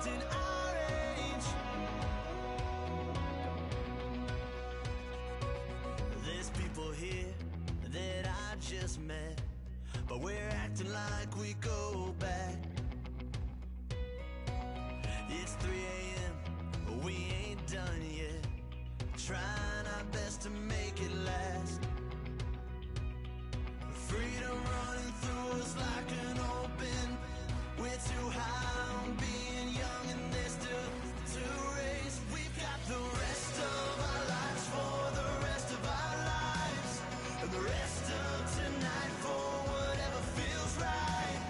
acting our age. There's people here that I just met, but we're acting like we go back. It's 3 a.m., we ain't done yet, trying our best to make it last. Freedom running through us like an open. We're too high on being young, and there's still to race. We've got the rest of our lives for the rest of our lives, and the rest of tonight for whatever feels right.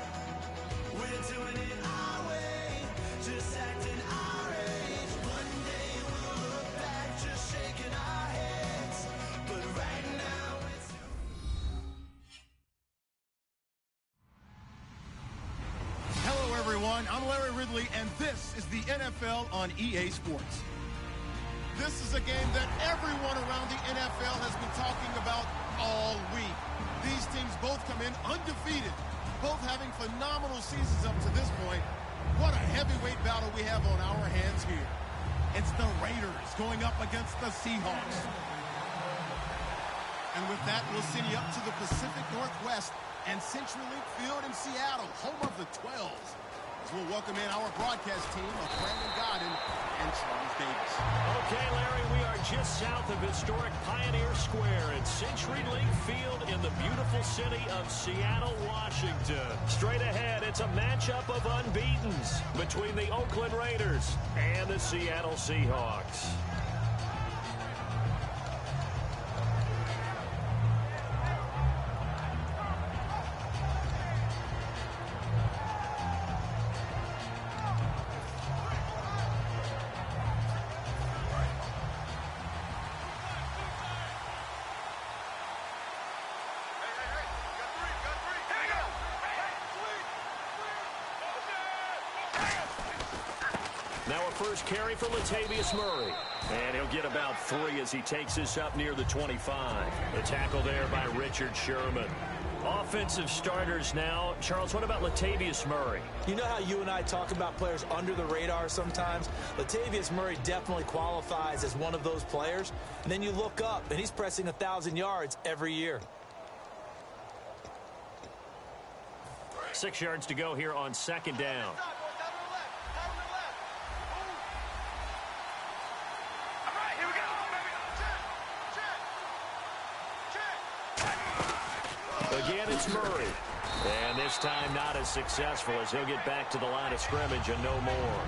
We're doing it our way, just acting our age. One day we'll look back, just shaking our heads, but right now it's... Hello, everyone. I'm Larry Ridley, and this is the NFL on EA Sports. This is a game that everyone around the NFL has been talking about all week. These teams both come in undefeated, both having phenomenal seasons up to this point. What a heavyweight battle we have on our hands here. It's the Raiders going up against the Seahawks. And with that, we'll send you up to the Pacific Northwest and CenturyLink Field in Seattle, home of the 12s. As we'll welcome in our broadcast team of Brandon Godden and Charles Davis. Okay, Larry, we are just south of historic Pioneer Square at CenturyLink Field in the beautiful city of Seattle, Washington. Straight ahead, it's a matchup of unbeatens between the Oakland Raiders and the Seattle Seahawks. Now a first carry for Latavius Murray. And he'll get about 3 as he takes this up near the 25. The tackle there by Richard Sherman. Offensive starters now. Charles, what about Latavius Murray? You know how you and I talk about players under the radar sometimes? Latavius Murray definitely qualifies as one of those players. And then you look up, and he's pressing 1,000 yards every year. 6 yards to go here on second down. Again, it's Murray. And this time not as successful as he'll get back to the line of scrimmage and no more.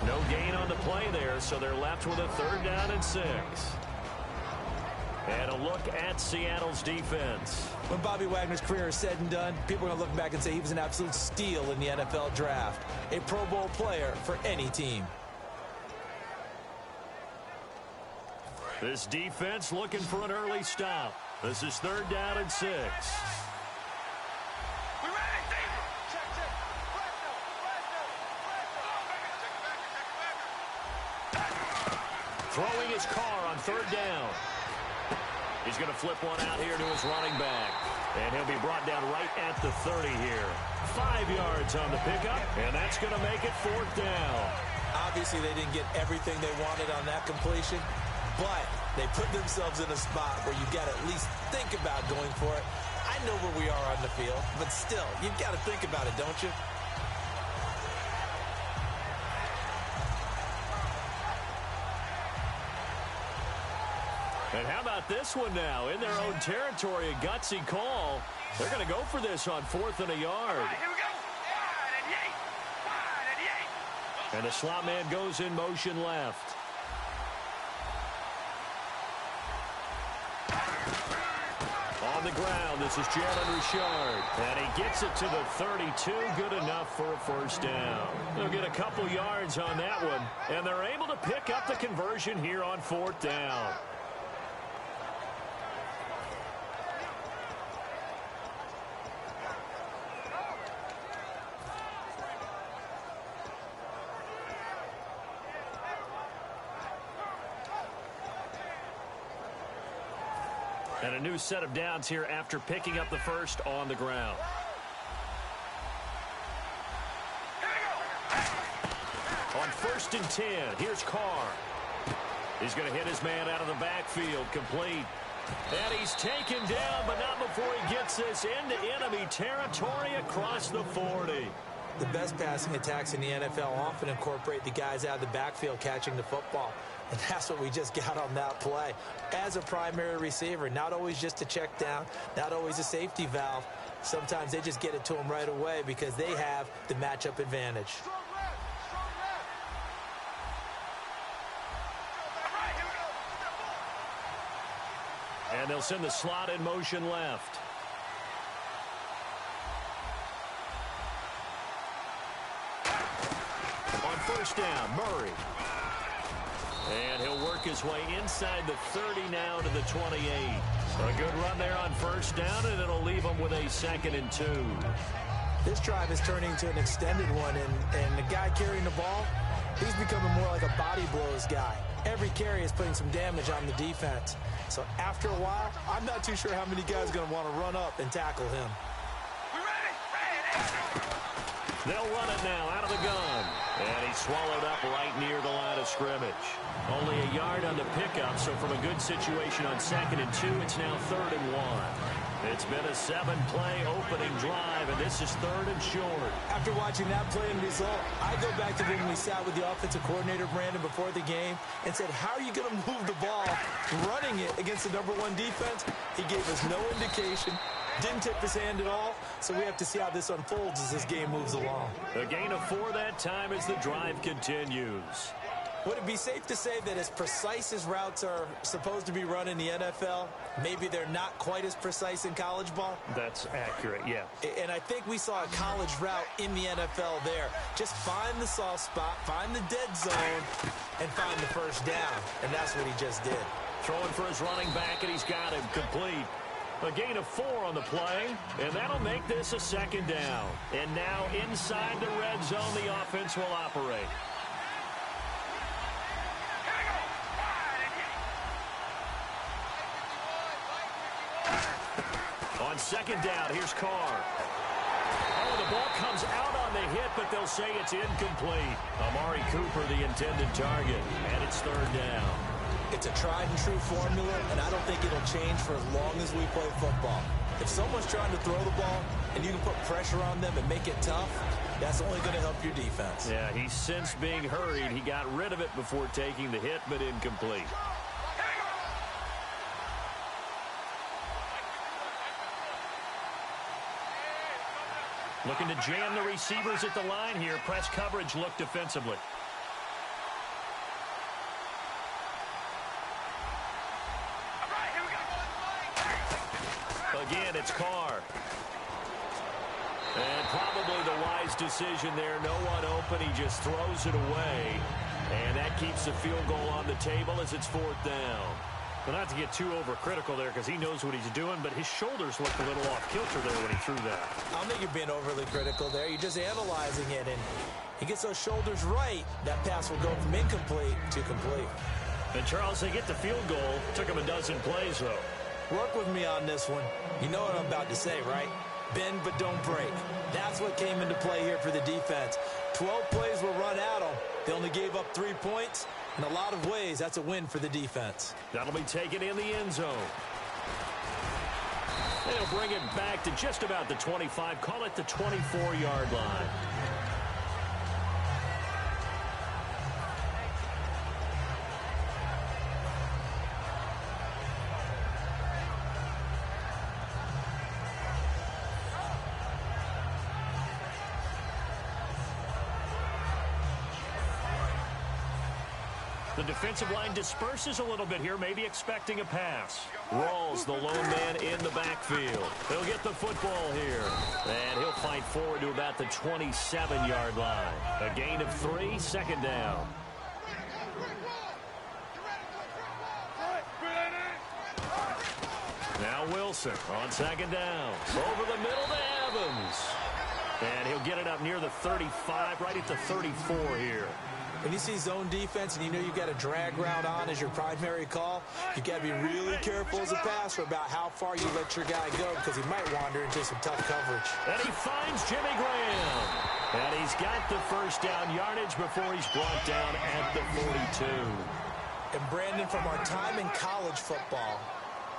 No gain on the play there, so they're left with a 3rd down and 6. And a look at Seattle's defense. When Bobby Wagner's career is said and done, people are going to look back and say he was an absolute steal in the NFL draft. A Pro Bowl player for any team. This defense looking for an early stop. This is 3rd down and 6. Throwing his car on 3rd down. He's going to flip one out here to his running back. And he'll be brought down right at the 30 here. 5 yards on the pickup, and that's going to make it 4th down. Obviously, they didn't get everything they wanted on that completion, but they put themselves in a spot where you got to at least think about going for it. I know where we are on the field, but still, you've got to think about it, don't you? And how about this one now? In their own territory, a gutsy call. They're going to go for this on 4th and a yard. Right, here we go. Wide and And the slot man goes in motion left. On the ground, this is Jalen Richard. And he gets it to the 32. Good enough for a 1st down. They'll get a couple yards on that one. And they're able to pick up the conversion here on 4th down. And a new set of downs here after picking up the first on the ground. On 1st and 10. Here's Carr. He's going to hit his man out of the backfield, complete. And he's taken down, but not before he gets this into enemy territory across the 40. The best passing attacks in the NFL often incorporate the guys out of the backfield catching the football. And that's what we just got on that play. As a primary receiver, not always just a check down, not always a safety valve. Sometimes they just get it to him right away because they have the matchup advantage. And they'll send the slot in motion left. On 1st down, Murray. And he'll work his way inside the 30 now to the 28. A good run there on 1st down, and it'll leave him with a 2nd and 2. This drive is turning into an extended one, and the guy carrying the ball, he's becoming more like a body blows guy. Every carry is putting some damage on the defense. So after a while, I'm not too sure how many guys are going to want to run up and tackle him. They'll run it now out of the gun. And he's swallowed up right near the line of scrimmage. Only a yard on the pickup, so from a good situation on 2nd and 2, it's now 3rd and 1. It's been a 7-play opening drive, and this is 3rd and short. After watching that play and result, I go back to when we sat with the offensive coordinator, Brandon, before the game and said, how are you going to move the ball running it against the #1 defense? He gave us no indication. Didn't tip his hand at all, so we have to see how this unfolds as this game moves along. A gain of 4 that time as the drive continues. Would it be safe to say that as precise as routes are supposed to be run in the NFL, maybe they're not quite as precise in college ball? That's accurate, yeah. And I think we saw a college route in the NFL there. Just find the soft spot, find the dead zone, and find the 1st down. And that's what he just did. Throwing for his running back, and he's got him complete. A gain of 4 on the play, and that'll make this a 2nd down. And now inside the red zone, the offense will operate. On 2nd down, here's Carr. Oh, the ball comes out on the hit, but they'll say it's incomplete. Amari Cooper, the intended target, and it's 3rd down. It's a tried-and-true formula, and I don't think it'll change for as long as we play football. If someone's trying to throw the ball and you can put pressure on them and make it tough, that's only going to help your defense. Yeah, he's since being hurried. He got rid of it before taking the hit, but incomplete. Looking to jam the receivers at the line here. Press coverage look defensively. Again, it's Carr. And probably the wise decision there. No one open. He just throws it away. And that keeps the field goal on the table as it's 4th down. Well, not to get too overcritical there because he knows what he's doing, but his shoulders looked a little off kilter there when he threw that. I don't think you're being overly critical there. You're just analyzing it, and he gets those shoulders right. That pass will go from incomplete to complete. And, Charles, they get the field goal. Took him a dozen plays, though. Work with me on this one. You know what I'm about to say, right? Bend but don't break. That's what came into play here for the defense. 12 plays were run at them. They only gave up 3 points. In a lot of ways, that's a win for the defense. That'll be taken in the end zone. They'll bring it back to just about the 25. Call it the 24-yard line. The defensive line disperses a little bit here, maybe expecting a pass. Rawls, the lone man in the backfield. He'll get the football here. And he'll fight forward to about the 27-yard line. A gain of 3, 2nd down. Now Wilson on 2nd down. Over the middle to Evans. And he'll get it up near the 35, right at the 34 here. When you see zone defense and you know you've got a drag route on as your primary call, you've got to be really careful as a passer about how far you let your guy go because he might wander into some tough coverage. And he finds Jimmy Graham. And he's got the first down yardage before he's brought down at the 42. And Brandon, from our time in college football,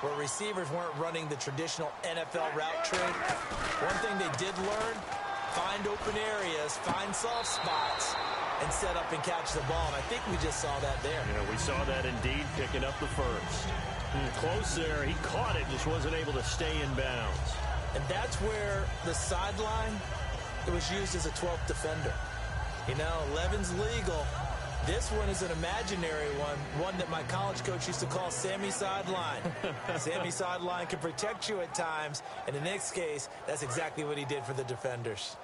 where receivers weren't running the traditional NFL route trade, one thing they did learn, find open areas, find soft spots, and set up and catch the ball. And I think we just saw that there. Yeah, we saw that indeed, picking up the first. Close there. He caught it, just wasn't able to stay in bounds. And that's where the sideline, it was used as a 12th defender. You know, 11's legal. This one is an imaginary one that my college coach used to call Sammy Sideline. Sammy Sideline can protect you at times, and in this case, that's exactly what he did for the defenders.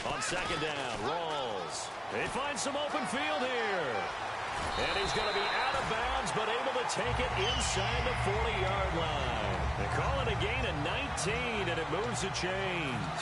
On second down, Rawls. They find some open field here. And he's going to be out of bounds, but able to take it inside the 40-yard line. They call it a gain of 19, and it moves the chains.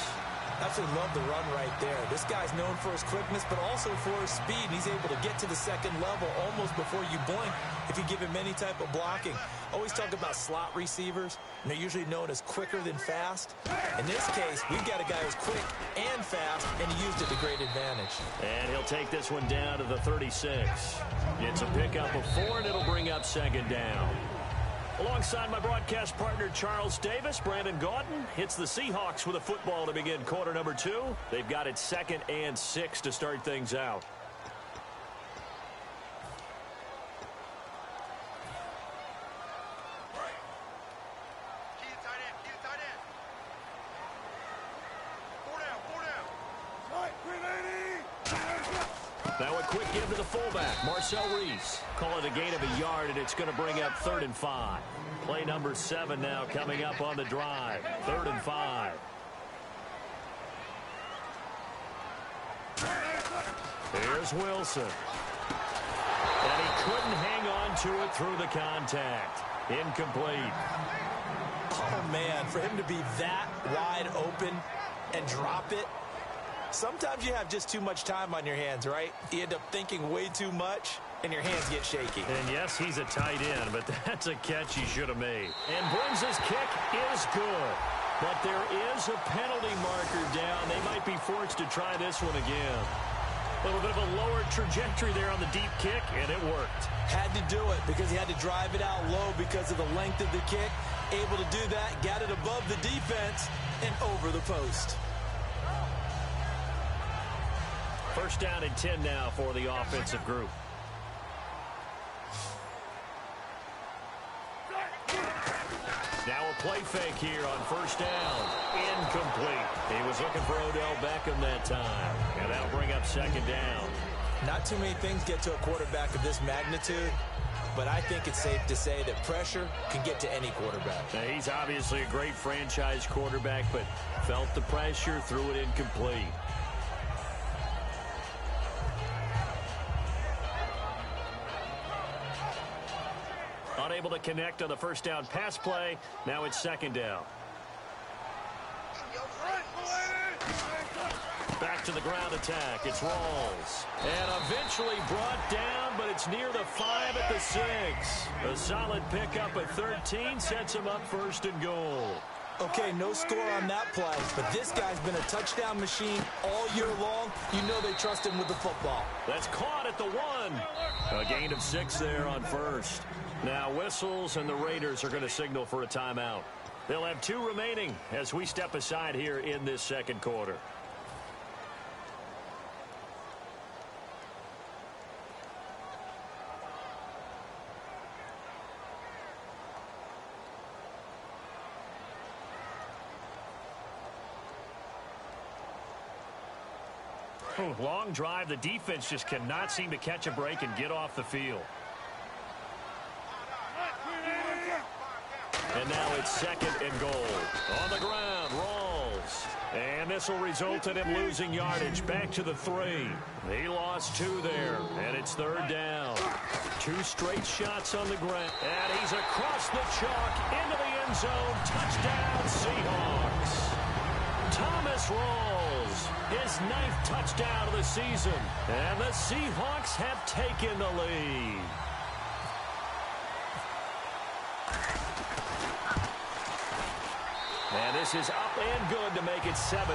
Absolutely love the run right there. This guy's known for his quickness, but also for his speed. He's able to get to the second level almost before you blink if you give him any type of blocking. Always talk about slot receivers, and they're usually known as quicker than fast. In this case, we've got a guy who's quick and fast, and he used it to great advantage. And he'll take this one down to the 36. It's a pickup of 4, and it'll bring up second down. Alongside my broadcast partner, Charles Davis, Brandon Gaudin hits the Seahawks with a football to begin quarter number 2. They've got it 2nd and 6 to start things out. Now a quick give to the fullback, Marcel Reese. Call it a gain of a yard, and it's going to bring up 3rd and 5. Play number 7 now coming up on the drive. 3rd and 5. Here's Wilson. And he couldn't hang on to it through the contact. Incomplete. Oh, man, for him to be that wide open and drop it. Sometimes you have just too much time on your hands, right? You end up thinking way too much, and your hands get shaky. And yes, he's a tight end, but that's a catch he should have made. And Burns' kick is good. But there is a penalty marker down. They might be forced to try this one again. A little bit of a lower trajectory there on the deep kick, and it worked. Had to do it because he had to drive it out low because of the length of the kick. Able to do that, got it above the defense, and over the post. First down and 10 now for the offensive group. Now a play fake here on first down. Incomplete. He was looking for Odell Beckham that time. And that'll bring up second down. Not too many things get to a quarterback of this magnitude, but I think it's safe to say that pressure can get to any quarterback. Now, he's obviously a great franchise quarterback, but felt the pressure, threw it incomplete. Unable to connect on the first down pass play. Now it's second down. Back to the ground attack. It's Rawls. And eventually brought down, but it's near the 5 at the 6. A solid pickup at 13 sets him up 1st and goal. Okay, no score on that play, but this guy's been a touchdown machine all year long. You know they trust him with the football. That's caught at the 1. A gain of 6 there on first. Now whistles, and the Raiders are going to signal for a timeout. They'll have 2 remaining as we step aside here in this second quarter. Long drive. The defense just cannot seem to catch a break and get off the field. And now it's 2nd and goal. On the ground, Rawls. And this will result in him losing yardage. Back to the 3. He lost 2 there. And it's 3rd down. 2 straight shots on the ground. And he's across the chalk into the end zone. Touchdown, Seahawks. Thomas Rawls, his 9th touchdown of the season. And the Seahawks have taken the lead. this is up and good to make it 7-3.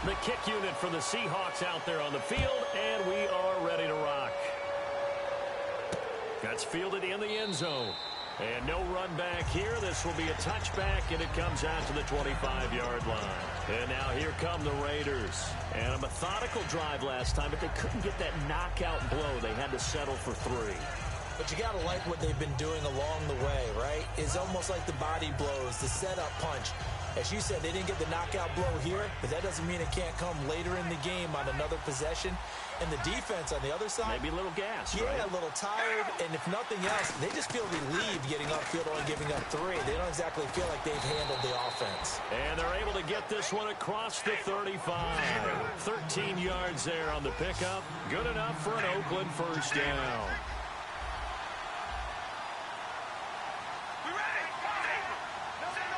The kick unit for the Seahawks out there on the field, and we are ready to rock. That's fielded in the end zone. And no run back here. This will be a touchback, and it comes out to the 25-yard line. And now here come the Raiders. And a methodical drive last time, but they couldn't get that knockout blow. They had to settle for 3. But you got to like what they've been doing along the way, right? It's almost like the body blows, the setup punch. As you said, they didn't get the knockout blow here, but that doesn't mean it can't come later in the game on another possession. And the defense on the other side, maybe a little gas, yeah, right? A little tired. And if nothing else, they just feel relieved getting upfield only giving up 3. They don't exactly feel like they've handled the offense. And they're able to get this one across the 35. 13 yards there on the pickup. Good enough for an Oakland first down.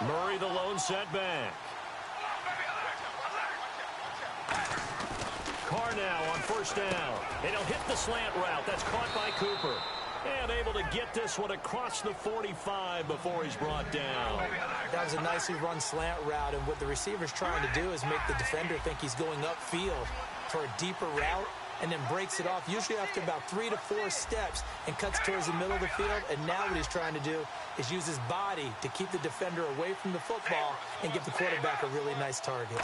Murray the lone setback. Carr now on first down. And he'll hit the slant route. That's caught by Cooper. And able to get this one across the 45 before he's brought down. That was a nicely run slant route. And what the receiver's trying to do is make the defender think he's going upfield for a deeper route, and then breaks it off, usually after about 3 to 4 steps, and cuts towards the middle of the field. And now what he's trying to do is use his body to keep the defender away from the football and give the quarterback a really nice target.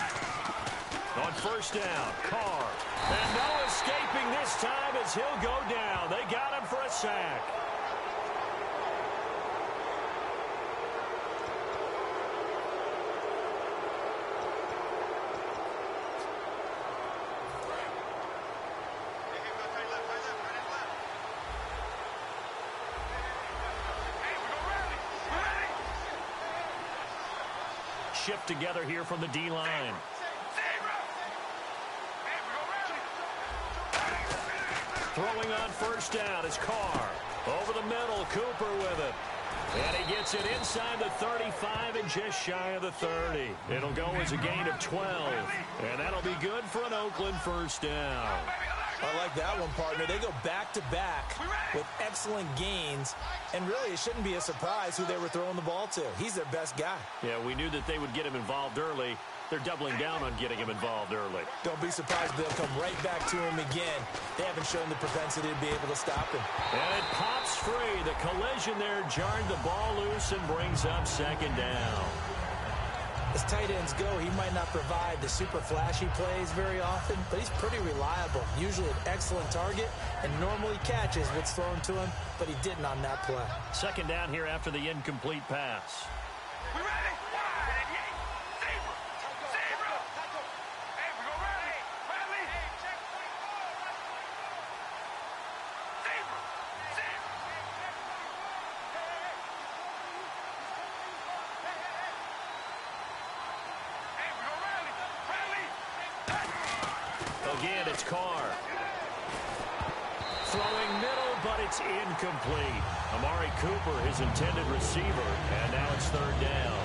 On first down, Carr. And no escaping this time as he'll go down. They got him for a sack. Shift together here from the D-line. Throwing on first down is Carr. Over the middle, Cooper with it. And he gets it inside the 35 and just shy of the 30. It'll go as a gain of 12. And that'll be good for an Oakland first down. I like that one, partner. They go back-to-back with excellent gains. And really, it shouldn't be a surprise who they were throwing the ball to. He's their best guy. Yeah, we knew that they would get him involved early. They're doubling down on getting him involved early. Don't be surprised they'll come right back to him again. They haven't shown the propensity to be able to stop him. And it pops free. The collision there jarred the ball loose and brings up second down. As tight ends go, he might not provide the super flashy plays very often, but he's pretty reliable. Usually an excellent target and normally catches what's thrown to him, but he didn't on that play. Second down here after the incomplete pass. We ready? Again, it's Carr. Throwing middle, but it's incomplete. Amari Cooper, his intended receiver, and now it's third down.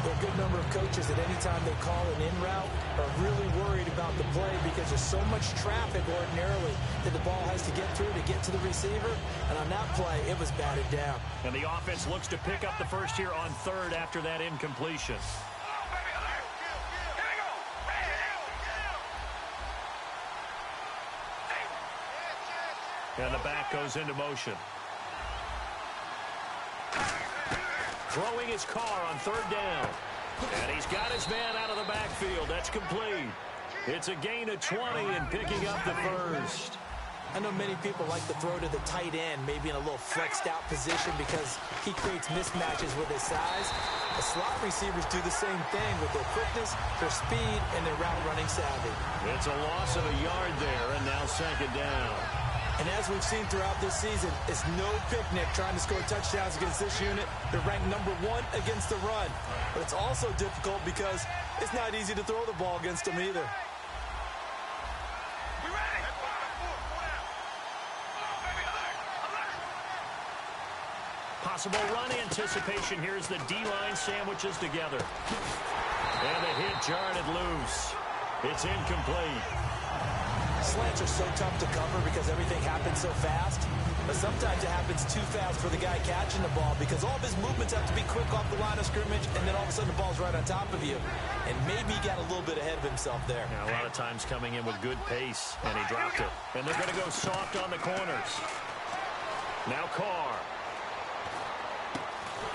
There are a good number of coaches that anytime they call an in route are really worried about the play because there's so much traffic ordinarily that the ball has to get through to get to the receiver. And on that play, it was batted down. And the offense looks to pick up the first here on third after that incompletion. And the back goes into motion. Throwing his Carr on third down. And he's got his man out of the backfield. That's complete. It's a gain of 20 and picking up the first. I know many people like to throw to the tight end, maybe in a little flexed out position because he creates mismatches with his size. The slot receivers do the same thing with their quickness, their speed, and their route running savvy. It's a loss of a yard there, and now second down. And as we've seen throughout this season, it's no picnic trying to score touchdowns against this unit. They're ranked number 1 against the run. But it's also difficult because it's not easy to throw the ball against them either. Possible run anticipation here as the D-line sandwiches together. And the hit jarred it loose. It's incomplete. Slants are so tough to cover because everything happens so fast. But sometimes it happens too fast for the guy catching the ball because all of his movements have to be quick off the line of scrimmage, and then all of a sudden the ball's right on top of you. And maybe he got a little bit ahead of himself there. Yeah, a lot of times coming in with good pace, and he dropped it. And they're going to go soft on the corners. Now Carr.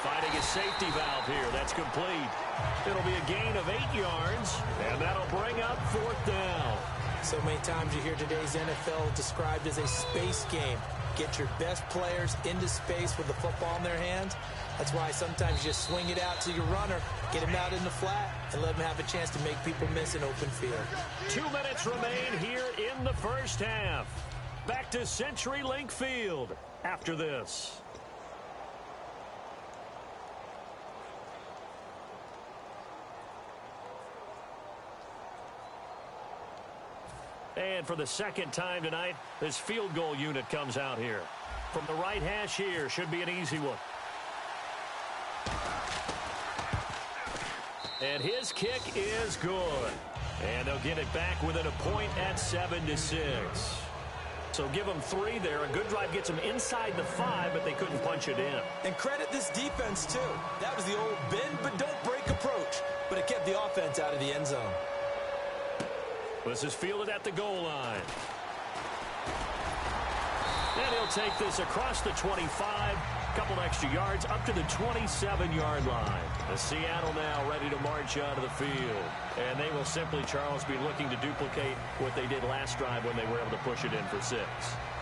Finding a safety valve here. That's complete. It'll be a gain of 8 yards, and that'll bring up 4th down. So many times you hear today's NFL described as a space game. Get your best players into space with the football in their hands. That's why sometimes you just swing it out to your runner, get him out in the flat, and let him have a chance to make people miss an open field. 2 minutes remain here in the first half. Back to CenturyLink Field after this. And for the second time tonight, this field goal unit comes out here. From the right hash here, should be an easy one. And his kick is good. And they'll get it back within a point at 7-6. So give them 3 there. A good drive gets them inside the 5, but they couldn't punch it in. And credit this defense, too. That was the old bend but don't break approach. But it kept the offense out of the end zone. This is fielded at the goal line. And he'll take this across the 25. Couple extra yards up to the 27-yard line. The Seattle now ready to march out of the field. And they will simply, Charles, be looking to duplicate what they did last drive when they were able to push it in for 6.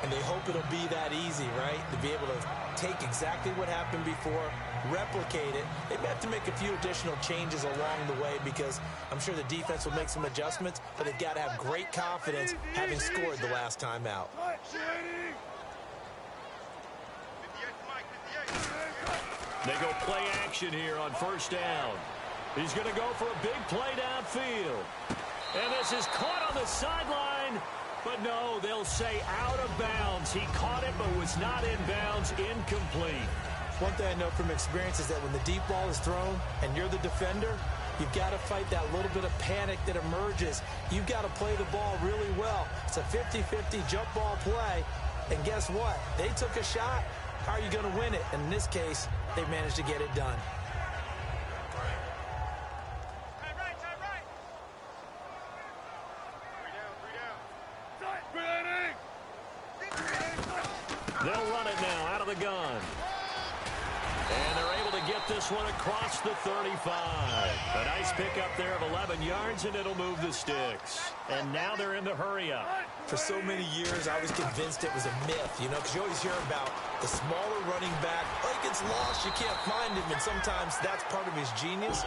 And they hope it'll be that easy, right? To be able to take exactly what happened before, replicate it. They may have to make a few additional changes along the way because I'm sure the defense will make some adjustments, but they've got to have great confidence having scored the last time out. They go play action here on first down. He's going to go for a big play downfield. And this is caught on the sideline. But no, they'll say out of bounds. He caught it, but was not in bounds. Incomplete. One thing I know from experience is that when the deep ball is thrown and you're the defender, you've got to fight that little bit of panic that emerges. You've got to play the ball really well. It's a 50-50 jump ball play. And guess what? They took a shot. How are you going to win it? And in this case, they managed to get it done. They'll run it now out of the gun. And they're able to get this one across the 35. A nice pickup there of 11 yards, and it'll move the sticks. And now they're in the hurry-up. For so many years, I was convinced it was a myth, you know, because you always hear about the smaller running back. Oh, he gets lost, you can't find him, and sometimes that's part of his genius.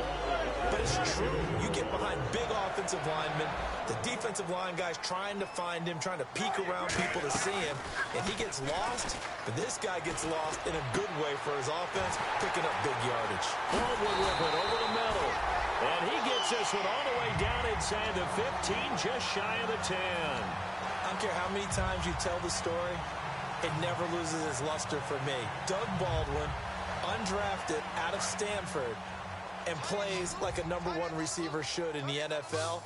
But it's true. You get behind big offensive linemen, the defensive line guys trying to find him, trying to peek around people to see him, and he gets lost. But this guy gets lost in a good way for his offense, picking up big yardage. Baldwin with it over the middle. And he gets this one all the way down inside the 15, just shy of the 10. I don't care how many times you tell the story, it never loses its luster for me. Doug Baldwin, undrafted out of Stanford, and plays like a #1 receiver should in the NFL.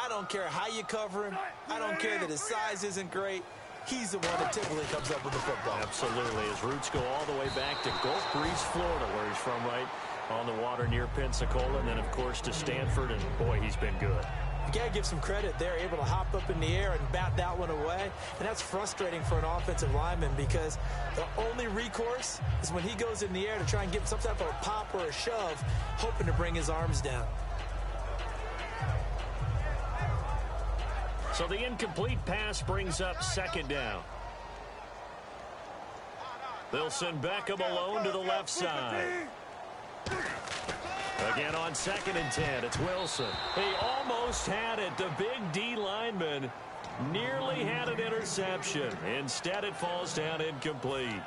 I don't care how you cover him. I don't care that his size isn't great. He's the one that typically comes up with the football. Absolutely. His roots go all the way back to Gulf Breeze, Florida, where he's from, right on the water near Pensacola, and then, of course, to Stanford, and, boy, he's been good. You got to give some credit there, able to hop up in the air and bat that one away. And that's frustrating for an offensive lineman because the only recourse is when he goes in the air to try and get some type of a pop or a shove, hoping to bring his arms down. So the incomplete pass brings up 2nd down. They'll send Beckham alone to the left side. Again on 2nd and 10, it's Wilson. He almost had it. The big D lineman nearly had an interception. Instead, it falls down incomplete.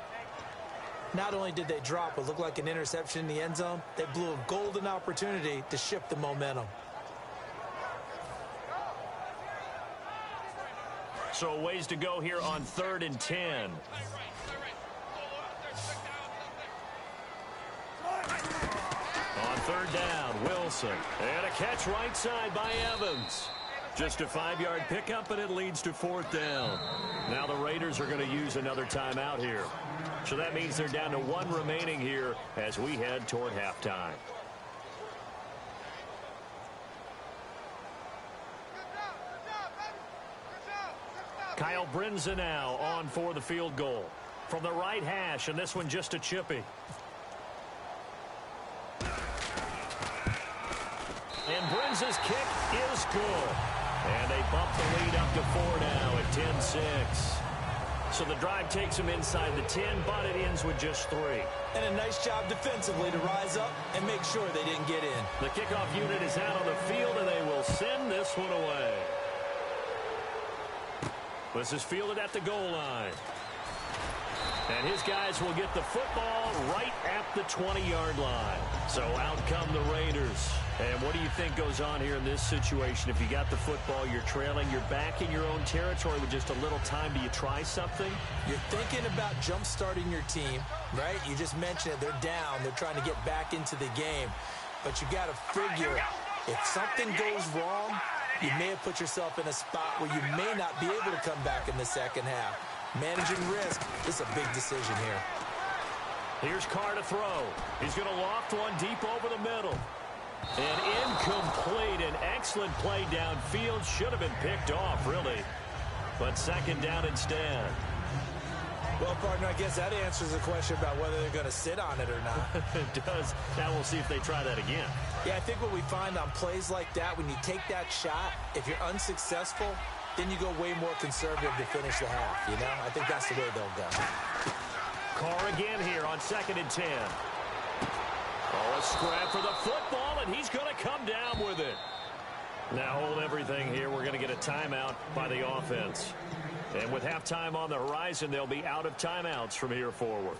Not only did they drop what looked like an interception in the end zone, they blew a golden opportunity to shift the momentum. So ways to go here on 3rd and 10. On 3rd down, Wilson. And a catch right side by Evans. Just a 5-yard pickup, and it leads to 4th down. Now the Raiders are going to use another timeout here. So that means they're down to 1 remaining here as we head toward halftime. Kyle Brinza now on for the field goal. From the right hash, and this one just a chippy. And Brinza's kick is good. And they bump the lead up to 4 now at 10-6. So the drive takes them inside the 10, but it ends with just 3. And a nice job defensively to rise up and make sure they didn't get in. The kickoff unit is out on the field, and they will send this one away. This is fielded at the goal line. And his guys will get the football right at the 20-yard line. So out come the Raiders. And what do you think goes on here in this situation? If you got the football, you're trailing, you're back in your own territory with just a little time. Do you try something? You're thinking about jump-starting your team, right? You just mentioned it. They're down. They're trying to get back into the game. But you got to figure if something goes wrong, you may have put yourself in a spot where you may not be able to come back in the second half. Managing risk is a big decision here. Here's Carr to throw. He's going to loft one deep over the middle. And incomplete. An excellent play downfield. Should have been picked off, really. But second down instead. Well, partner, I guess that answers the question about whether they're going to sit on it or not. It does. Now we'll see if they try that again. Yeah, I think what we find on plays like that, when you take that shot, if you're unsuccessful, then you go way more conservative to finish the half, you know? I think that's the way they'll go. Carr again here on 2nd and 10. Oh, a scrap for the football, and he's going to come down with it. Now hold everything here. We're going to get a timeout by the offense. And with halftime on the horizon, they'll be out of timeouts from here forward.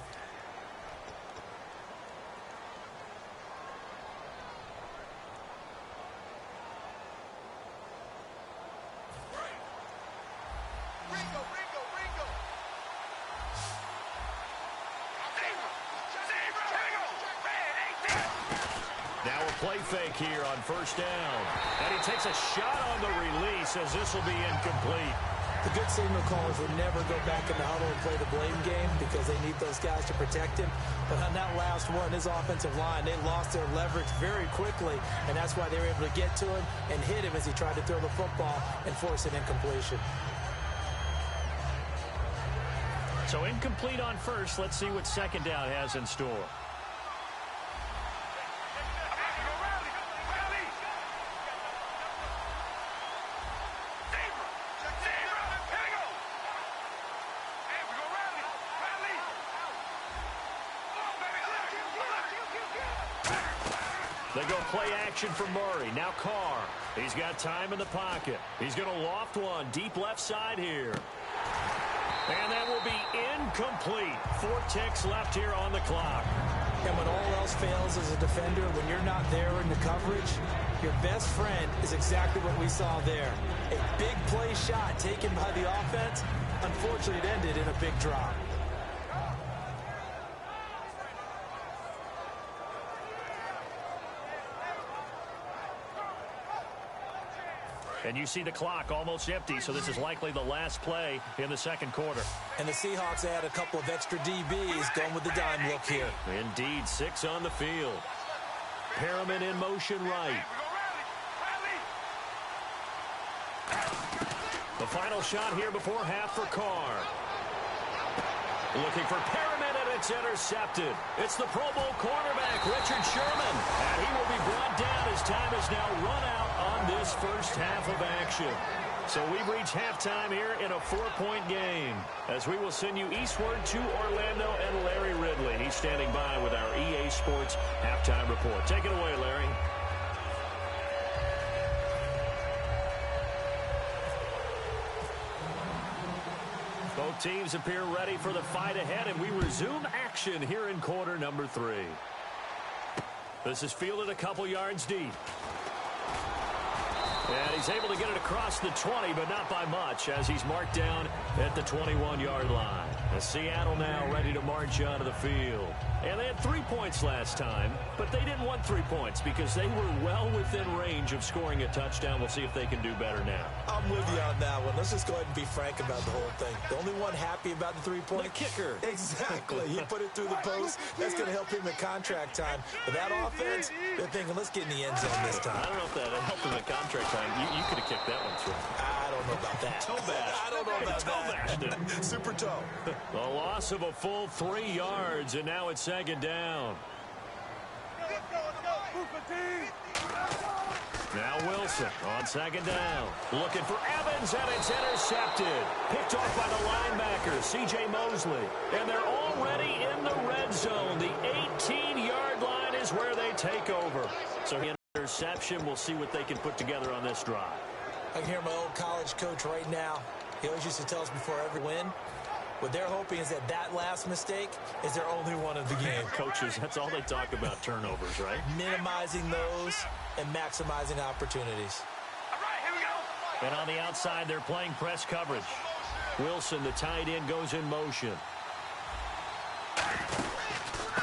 Now a play fake here on 1st down. And he takes a shot on the release as this will be incomplete. The good signal callers would never go back in the huddle and play the blame game because they need those guys to protect him. But on that last one, his offensive line, they lost their leverage very quickly, and that's why they were able to get to him and hit him as he tried to throw the football and force an incompletion. So incomplete on 1st. Let's see what 2nd down has in store. They go play action for Murray. Now Carr. He's got time in the pocket. He's going to loft one deep left side here. And that will be incomplete. 4 ticks left here on the clock. And when all else fails as a defender, when you're not there in the coverage, your best friend is exactly what we saw there. A big play shot taken by the offense. Unfortunately, it ended in a big drop. And you see the clock almost empty, so this is likely the last play in the 2nd quarter. And the Seahawks add a couple of extra DBs going with the dime look here. Indeed, 6 on the field. Perriman in motion right. The final shot here before half for Carr. Looking for Perriman, and it's intercepted. It's the Pro Bowl cornerback, Richard Sherman. And he will be brought down as time is now run out on this first half of action. So we've reached halftime here in a 4-point game as we will send you eastward to Orlando and Larry Ridley. He's standing by with our EA Sports halftime report. Take it away, Larry. Both teams appear ready for the fight ahead, and we resume action here in quarter number 3. This is fielded a couple yards deep. And he's able to get it across the 20, but not by much, as he's marked down at the 21-yard line. As Seattle now ready to march out of the field. And they had 3 points last time, but they didn't want 3 points because they were well within range of scoring a touchdown. We'll see if they can do better now. I'm with you on that one. Let's just go ahead and be frank about the whole thing. The only one happy about the 3-point? The kicker. Exactly. He put it through the post. That's going to help him in contract time. But that offense, they're thinking, let's get in the end zone this time. I don't know if that helped him in contract time. You could have kicked that one through. I don't know about that. Toe bash. I don't know about that. Super toe. A loss of a full 3 yards, and now it's second down. Now Wilson on second down. Looking for Evans, and it's intercepted. Picked off by the linebacker, C.J. Mosley. And they're already in the red zone. The 18-yard line is where they take over. So interception, we'll see what they can put together on this drive. I can hear my old college coach right now. He always used to tell us before every win, what they're hoping is that last mistake is their only one of the game. Coaches, that's all they talk about, turnovers, right? Minimizing those and maximizing opportunities. All right, here we go. And on the outside, they're playing press coverage. Wilson, the tight end, goes in motion.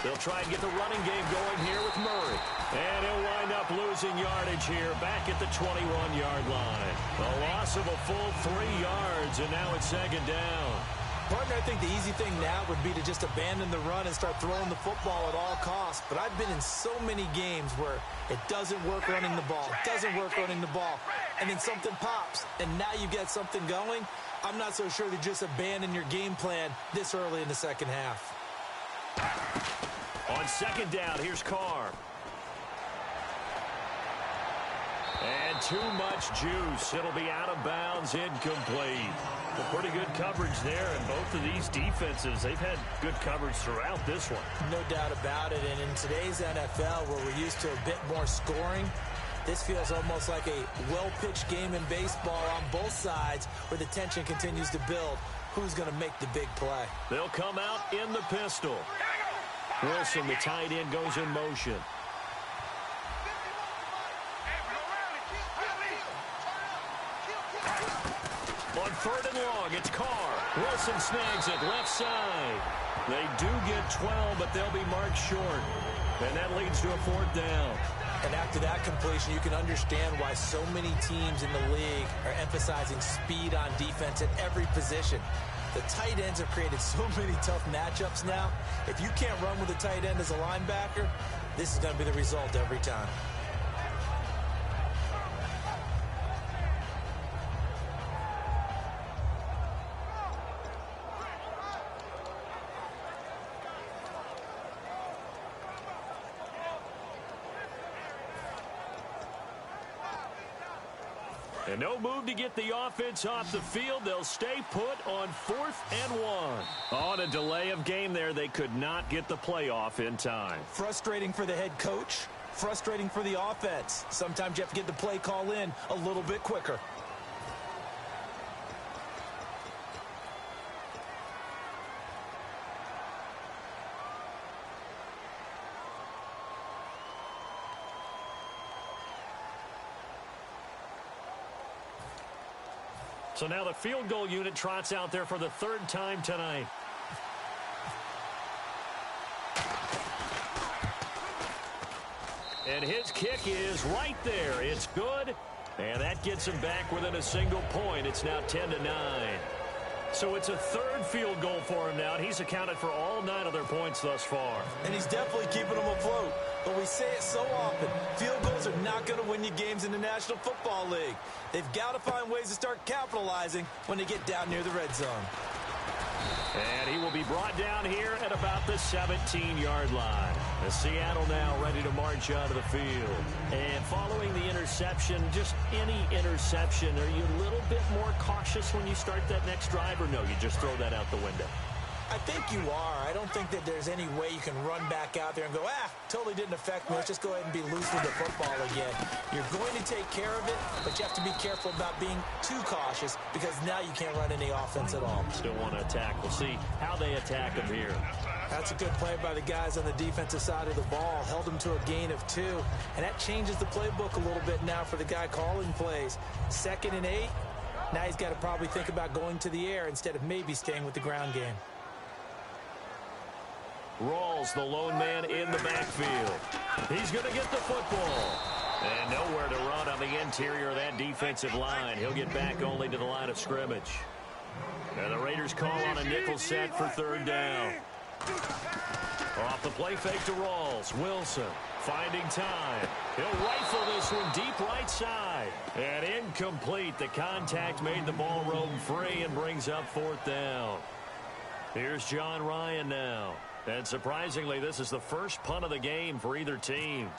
They'll try and get the running game going here with Murray. And he'll wind up losing yardage here back at the 21-yard line. A loss of a full 3 yards, and now it's second down. Partner, I think the easy thing now would be to just abandon the run and start throwing the football at all costs. But I've been in so many games where it doesn't work running the ball, and then something pops, and now you get something going. I'm not so sure to just abandon your game plan this early in the second half. On second down, here's Carr. And too much juice. It'll be out of bounds, incomplete. Well, pretty good coverage there, and both of these defenses, they've had good coverage throughout this one. No doubt about it, and in today's NFL, where we're used to a bit more scoring, this feels almost like a well-pitched game in baseball on both sides where the tension continues to build. Who's going to make the big play? They'll come out in the pistol. Wilson, the tight end, goes in motion. On third and long, it's Carr. Wilson snags it left side. They do get 12, but they'll be marked short. And that leads to a fourth down. And after that completion, you can understand why so many teams in the league are emphasizing speed on defense at every position. The tight ends have created so many tough matchups now. If you can't run with a tight end as a linebacker, this is going to be the result every time. And no move to get the offense off the field. They'll stay put on 4th and 1. On a delay of game there, they could not get the play off in time. Frustrating for the head coach, frustrating for the offense. Sometimes you have to get the play call in a little bit quicker. So now the field goal unit trots out there for the 3rd time tonight. And his kick is right there. It's good. And that gets him back within a single point. It's now 10-9. So it's a 3rd field goal for him now, and he's accounted for all 9 of their points thus far. And he's definitely keeping them afloat. But we say it so often, field goals are not going to win you games in the National Football League. They've got to find ways to start capitalizing when they get down near the red zone. And he will be brought down here at about the 17-yard line. The Seattle now ready to march out of the field. And following the interception, just any interception, are you a little bit more cautious when you start that next drive, or no, you just throw that out the window? I think you are. I don't think that there's any way you can run back out there and go, totally didn't affect me. Let's just go ahead and be loose with the football again. You're going to take care of it, but you have to be careful about being too cautious because now you can't run any offense at all. Still want to attack. We'll see how they attack him here. That's a good play by the guys on the defensive side of the ball. Held him to a gain of 2, and that changes the playbook a little bit now for the guy calling plays. 2nd and 8. Now he's got to probably think about going to the air instead of maybe staying with the ground game. Rawls, the lone man in the backfield. He's going to get the football. And nowhere to run on the interior of that defensive line. He'll get back only to the line of scrimmage. And the Raiders call on a nickel set for third down. Off the play fake to Rawls. Wilson finding time. He'll rifle this one deep right side. And incomplete. The contact made the ball roam free and brings up fourth down. Here's John Ryan now. And surprisingly, this is the first punt of the game for either team.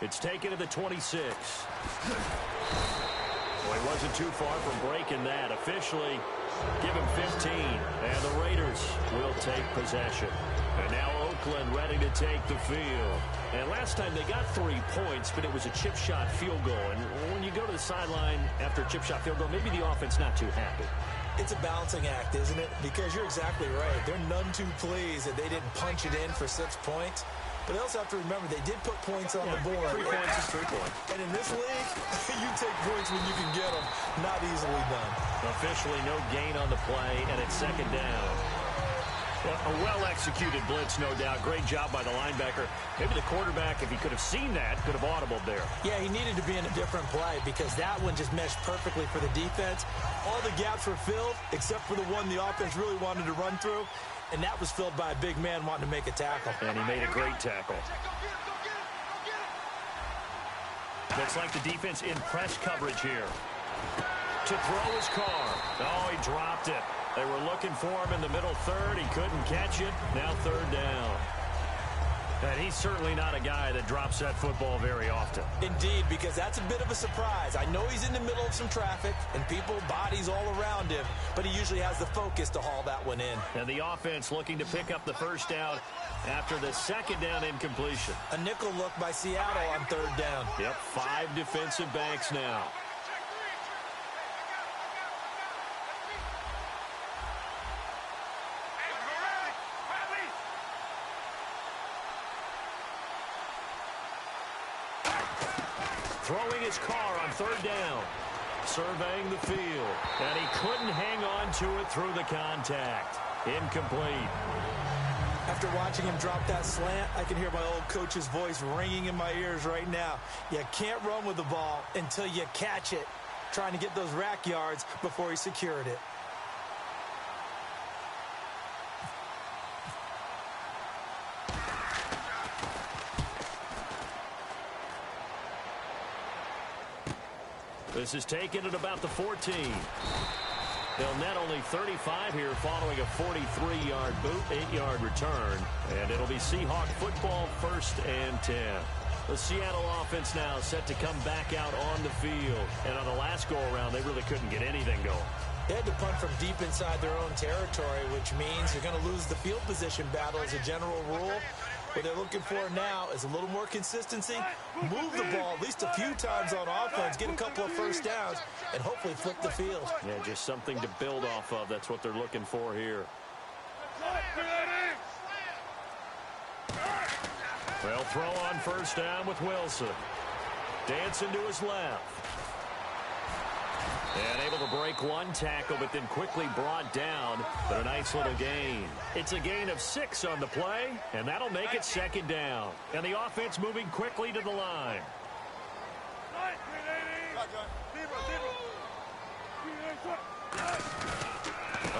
It's taken to the 26. Well, he wasn't too far from breaking that. Officially, give him 15. And the Raiders will take possession. And now Oakland ready to take the field. And last time they got 3 points, but it was a chip shot field goal. And when you go to the sideline after a chip shot field goal, maybe the offense not too happy. It's a balancing act, isn't it? Because you're exactly right. They're none too pleased that they didn't punch it in for 6 points. But they also have to remember they did put points on the board. 3 points is 3 points. And in this league, you take points when you can get them. Not easily done. Officially no gain on the play, and it's second down. A well-executed blitz, no doubt. Great job by the linebacker. Maybe the quarterback, if he could have seen that, could have audibled there. Yeah, he needed to be in a different play because that one just meshed perfectly for the defense. All the gaps were filled except for the one the offense really wanted to run through, and that was filled by a big man wanting to make a tackle. And he made a great tackle. Looks like the defense in press coverage here. To throw his car. Oh, he dropped it. They were looking for him in the middle third. He couldn't catch it. Now third down. And he's certainly not a guy that drops that football very often. Indeed, because that's a bit of a surprise. I know he's in the middle of some traffic and people, bodies all around him, but he usually has the focus to haul that one in. And the offense looking to pick up the first down after the second down incompletion. A nickel look by Seattle on third down. Yep, 5 defensive backs now. Throwing his car on third down. Surveying the field. And he couldn't hang on to it through the contact. Incomplete. After watching him drop that slant, I can hear my old coach's voice ringing in my ears right now. You can't run with the ball until you catch it. Trying to get those rack yards before he secured it. This is taken at about the 14. They'll net only 35 here following a 43-yard boot, 8-yard return. And it'll be Seahawk football, 1st and 10. The Seattle offense now set to come back out on the field. And on the last go-around, they really couldn't get anything going. They had to punt from deep inside their own territory, which means you're going to lose the field position battle as a general rule. What they're looking for now is a little more consistency, move the ball at least a few times on offense, get a couple of first downs, and hopefully flip the field. Yeah, just something to build off of. That's what they're looking for here. Well, throw on first down with Wilson. Dancing to his left. And able to break one tackle, but then quickly brought down. But a nice little gain. It's a gain of 6 on the play, and that'll make it second down. And the offense moving quickly to the line.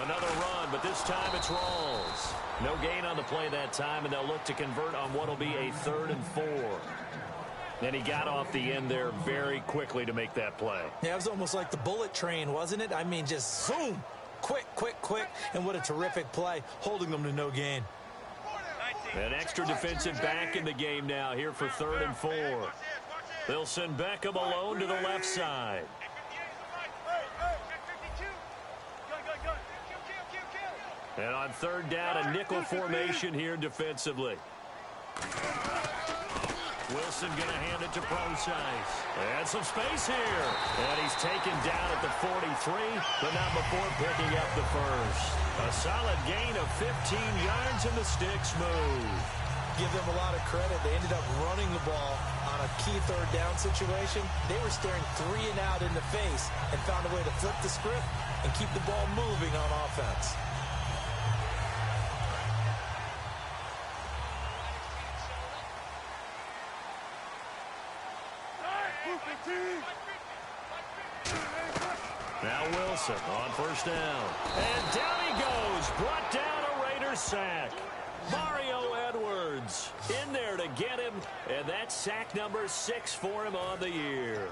Another run, but this time it's Rawls. No gain on the play that time, and they'll look to convert on what will be a 3rd and 4. And he got off the end there very quickly to make that play. Yeah, it was almost like the bullet train, wasn't it? I mean, just zoom. Quick, quick, quick. And what a terrific play, holding them to no gain. An extra defensive back in the game now here for 3rd and 4. They'll send Beckham alone to the left side. And on third down, a nickel formation here defensively. Wilson going to hand it to Procise. And some space here. And he's taken down at the 43, but not before picking up the first. A solid gain of 15 yards, and the sticks move. Give them a lot of credit. They ended up running the ball on on a key third down situation, they were staring 3 and out in the face and found a way to flip the script and keep the ball moving on offense. Now Wilson on first down. And down he goes. Brought down a Raiders sack. Mario Edwards in there to get him. And that's sack number 6 for him on the year.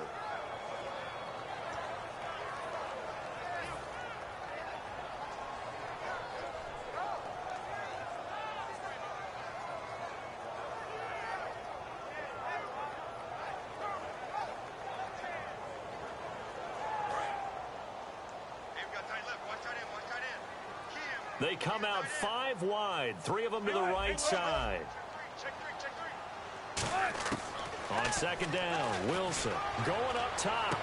They come out 5 wide, 3 of them to the right side. On second down, Wilson going up top.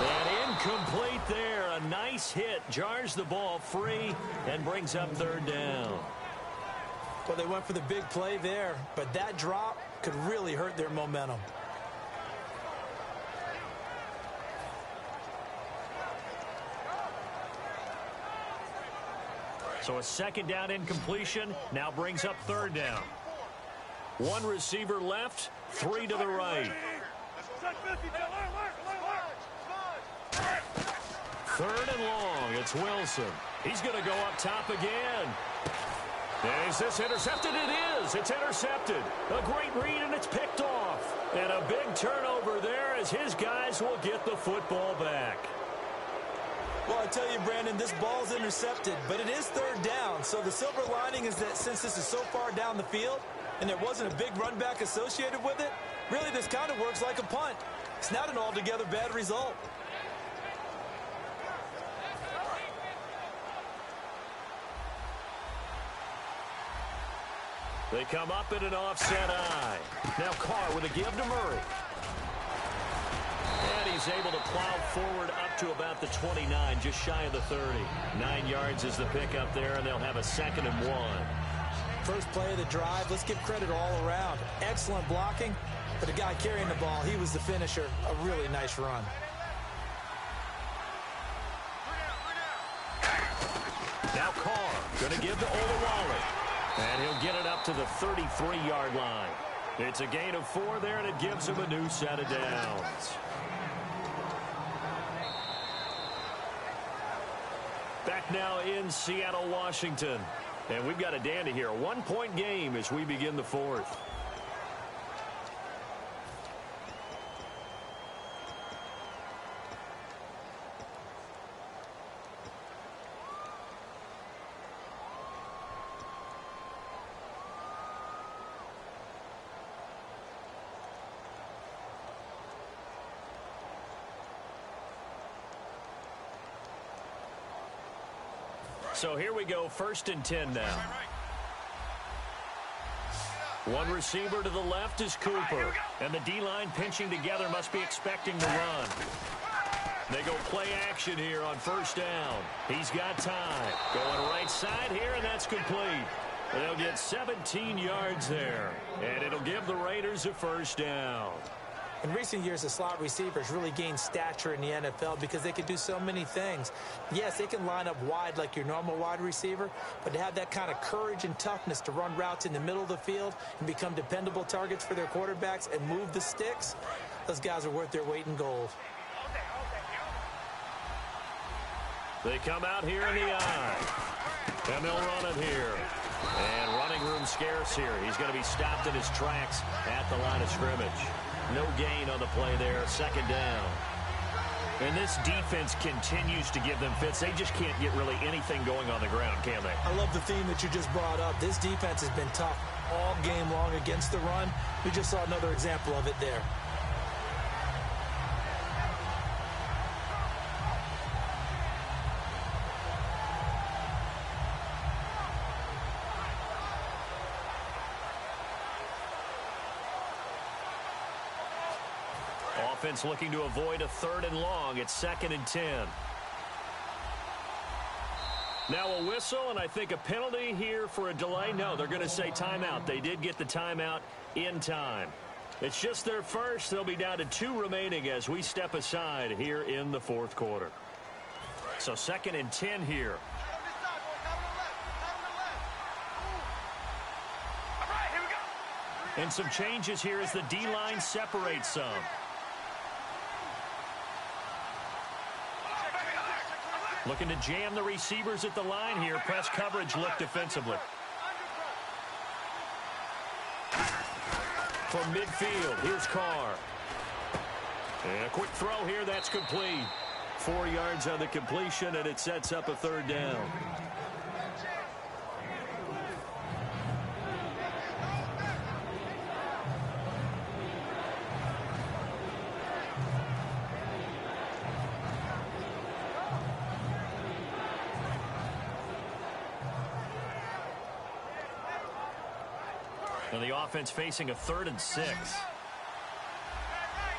And incomplete there. A nice hit. Jars the ball free and brings up third down. Well, they went for the big play there, but that drop could really hurt their momentum. So a second down incompletion now brings up third down. 1 receiver left, 3 to the right. Third and long, it's Wilson. He's going to go up top again. And is this intercepted? It is. It's intercepted. A great read, and it's picked off. And a big turnover there as his guys will get the football back. Well, I tell you, Brandon, this ball's intercepted, but it is third down. So the silver lining is that since this is so far down the field and there wasn't a big run back associated with it, really this kind of works like a punt. It's not an altogether bad result. They come up in an offset eye. Now Carr with a give to Murray. And he's able to plow forward up to about the 29, just shy of the 30. 9 yards is the pickup there, and they'll have a 2nd and 1. First play of the drive, let's give credit all around. Excellent blocking, but the guy carrying the ball, he was the finisher. A really nice run. Now Carr going to give to Olawale. And he'll get it up to the 33-yard line. It's a gain of 4 there, and it gives him a new set of downs. Back now in Seattle, Washington. And we've got a dandy here. A 1-point game as we begin the 4th. So here we go, 1st and 10 now. 1 receiver to the left is Cooper. And the D-line pinching together must be expecting to run. They go play action here on 1st down. He's got time. Going right side here, and that's complete. They'll get 17 yards there. And it'll give the Raiders a 1st down. In recent years, the slot receivers really gained stature in the NFL because they can do so many things. Yes, they can line up wide like your normal wide receiver, but to have that kind of courage and toughness to run routes in the middle of the field and become dependable targets for their quarterbacks and move the sticks, those guys are worth their weight in gold. They come out here in the eye, and they'll run it here. And running room scarce here. He's going to be stopped in his tracks at the line of scrimmage. No gain on the play there, 2nd down. And this defense continues to give them fits. They just can't get really anything going on the ground, can they? I love the theme that you just brought up. This defense has been tough all game long against the run. We just saw another example of it there. Offense looking to avoid a 3rd and long. It's 2nd and 10. Now a whistle, and I think a penalty here for a delay. No, they're going to say timeout. They did get the timeout in time. It's just their first. They'll be down to 2 remaining as we step aside here in the fourth quarter. So 2nd and 10 here. And some changes here as the D-line separates some. Looking to jam the receivers at the line here. Press coverage look defensively. From midfield, here's Carr. And a quick throw here, that's complete. 4 yards on the completion, and it sets up a 3rd down. And the offense facing a 3rd and 6.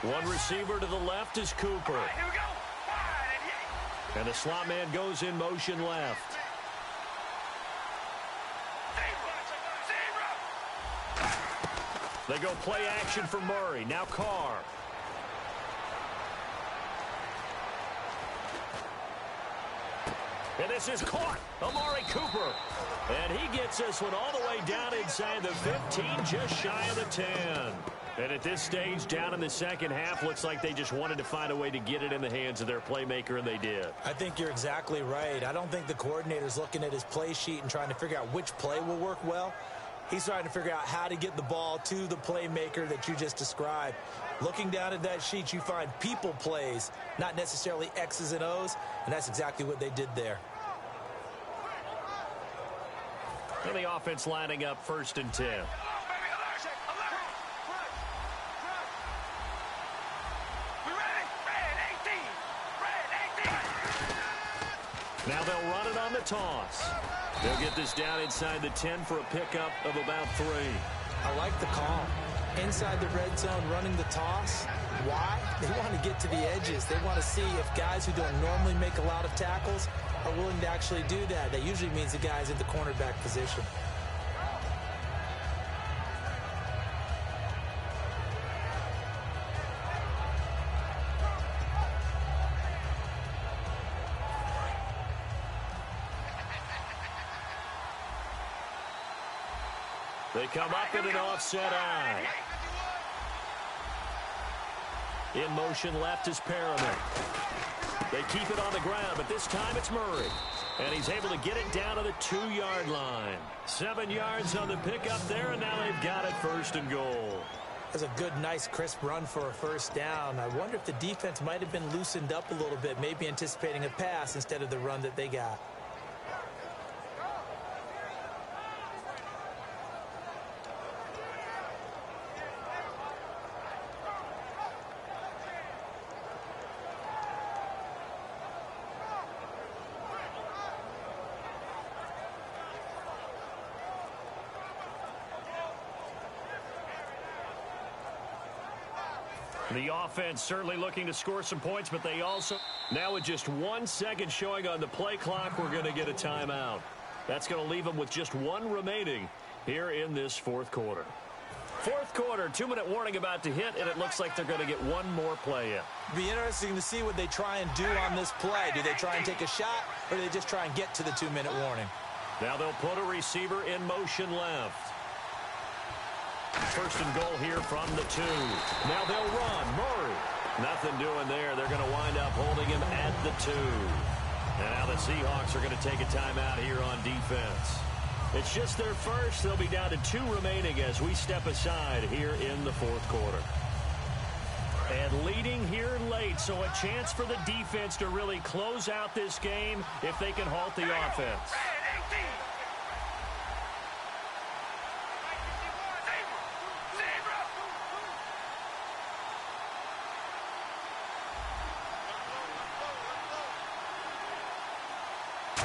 One receiver to the left is Cooper. And the slot man goes in motion left. They go play action for Murray. Now Carr. And this is caught. Amari Cooper. And he gets this one all the way down inside the 15, just shy of the 10. And at this stage, down in the second half, looks like they just wanted to find a way to get it in the hands of their playmaker, and they did. I think you're exactly right. I don't think the coordinator's looking at his play sheet and trying to figure out which play will work well. He's trying to figure out how to get the ball to the playmaker that you just described. Looking down at that sheet, you find people plays, not necessarily X's and O's, and that's exactly what they did there. And the offense lining up 1st and 10. Now they'll run it on the toss. They'll get this down inside the 10 for a pickup of about 3. I like the call. Inside the red zone, running the toss. Why? They want to get to the edges. They want to see if guys who don't normally make a lot of tackles are willing to actually do that. That usually means the guy's in the cornerback position. They come up in an offset eye. In motion left is Perriman. They keep it on the ground, but this time it's Murray. And he's able to get it down to the 2-yard line. 7 yards on the pickup there, and now they've got it 1st and goal. That's a good, nice, crisp run for a 1st down. I wonder if the defense might have been loosened up a little bit, maybe anticipating a pass instead of the run that they got. The offense certainly looking to score some points, but they also, now with just 1 second showing on the play clock, we're going to get a timeout. That's going to leave them with just 1 remaining here in this 4th quarter. 4th quarter, 2-minute warning about to hit, and it looks like they're going to get 1 more play in. Be interesting to see what they try and do on this play. Do they try and take a shot, or do they just try and get to the 2-minute warning? Now they'll put a receiver in motion left. 1st and goal here from the 2. Now they'll run. Murray. Nothing doing there. They're going to wind up holding him at the 2. And now the Seahawks are going to take a timeout here on defense. It's just their first. They'll be down to 2 remaining as we step aside here in the 4th quarter. And leading here late, so a chance for the defense to really close out this game if they can halt the offense.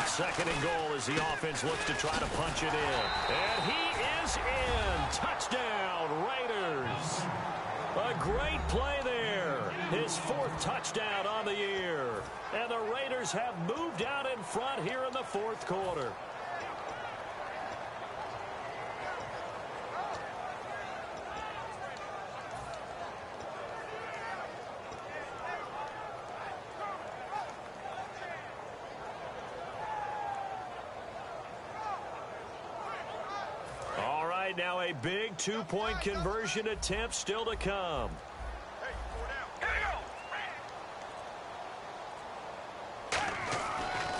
Second and goal as the offense looks to try to punch it in. And he is in. Touchdown, Raiders. A great play there. His 4th touchdown on the year. And the Raiders have moved out in front here in the 4th quarter. right, now a big two-point conversion attempt still to come.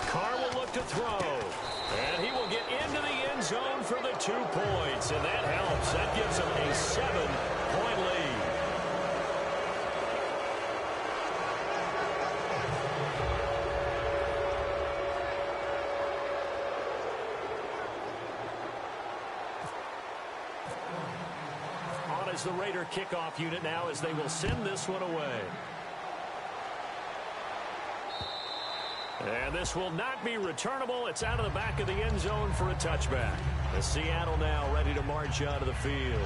Carr will look to throw. And he will get into the end zone for the 2 points. And that helps. That gives him a 7-point lead. On is the Raider kickoff unit now as they will send this one away. And this will not be returnable. It's out of the back of the end zone for a touchback. The Seattle now ready to march out of the field.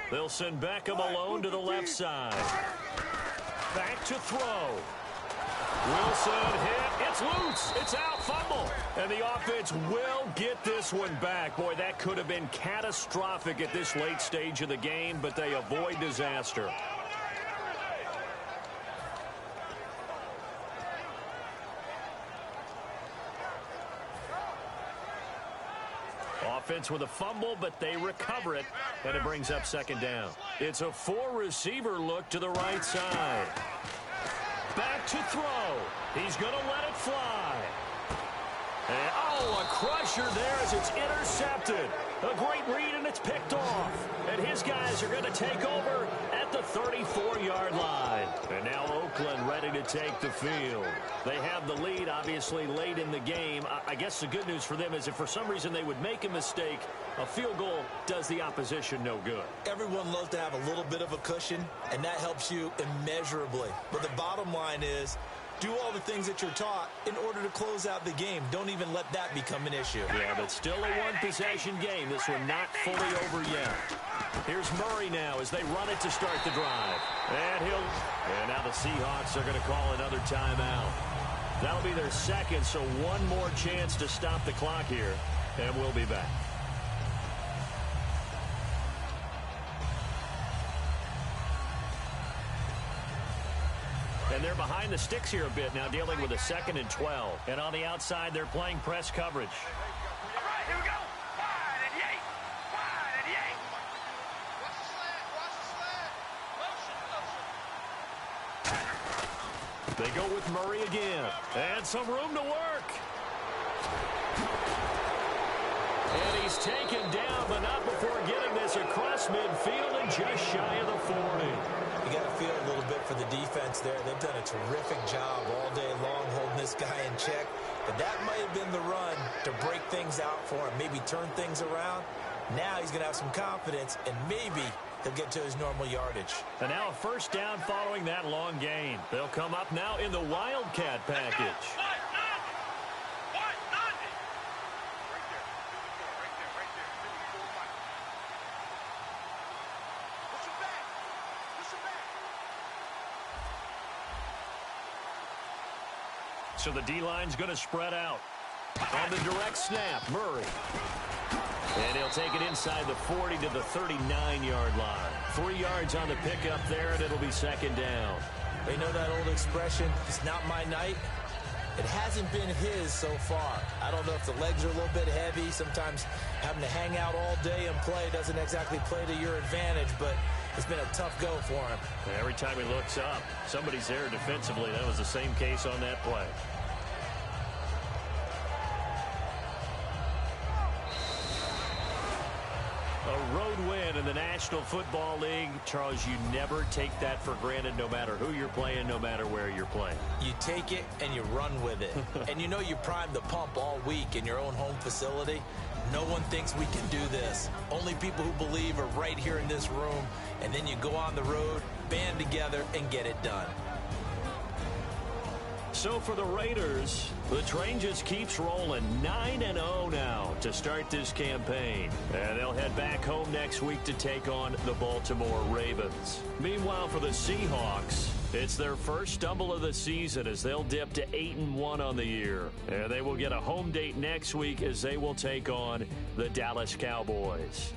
They'll send Beckham alone to the left side. Back to throw. Wilson hit. It's loose. It's out. Fumble. And the offense will get this one back. Boy, that could have been catastrophic at this late stage of the game, but they avoid disaster. Offense with a fumble, but they recover it, and it brings up second down. It's a 4-receiver look to the right side. Back to throw. He's going to let it fly. And, oh, a crusher there as it's intercepted. A great read, and it's picked off. And his guys are going to take over at the 34-yard line. And now Oakland ready to take the field. They have the lead, obviously, late in the game. I guess the good news for them is if for some reason they would make a mistake, a field goal does the opposition no good. Everyone loves to have a little bit of a cushion, and that helps you immeasurably. But the bottom line is, do all the things that you're taught in order to close out the game. Don't even let that become an issue. Yeah, but still a one-possession game. This one not fully over yet. Here's Murray now as they run it to start the drive. And now the Seahawks are going to call another timeout. That'll be their second, so one more chance to stop the clock here, and we'll be back. And they're behind the sticks here a bit now, dealing with a 2nd and 12. And on the outside, they're playing press coverage. All right, here we go. Wide and yank. Wide and yank. Watch the slant. Watch the slant. Motion, motion. They go with Murray again. And some room to work. And he's taken down, but not before getting this across midfield and just shy of the 40. You got to feel a little bit for the defense there. They've done a terrific job all day long holding this guy in check. But that might have been the run to break things out for him, maybe turn things around. Now he's going to have some confidence, and maybe he'll get to his normal yardage. And now a first down following that long gain. They'll come up now in the Wildcat package. So the D-line's going to spread out. On the direct snap, Murray. And he'll take it inside the 40 to the 39-yard line. 3 yards on the pickup there, and it'll be second down. They know that old expression, it's not my night. It hasn't been his so far. I don't know if the legs are a little bit heavy. Sometimes having to hang out all day and play doesn't exactly play to your advantage, but it's been a tough go for him. Every time he looks up, somebody's there defensively. That was the same case on that play. A road win in the National Football League. Charles, you never take that for granted no matter who you're playing, no matter where you're playing. You take it and you run with it. And you know you primed the pump all week in your own home facility. No one thinks we can do this. Only people who believe are right here in this room. And then you go on the road, band together, and get it done. So for the Raiders, the train just keeps rolling. 9-0 now to start this campaign. And they'll head back home next week to take on the Baltimore Ravens. Meanwhile, for the Seahawks, it's their first stumble of the season as they'll dip to 8-1 on the year. And they will get a home date next week as they will take on the Dallas Cowboys.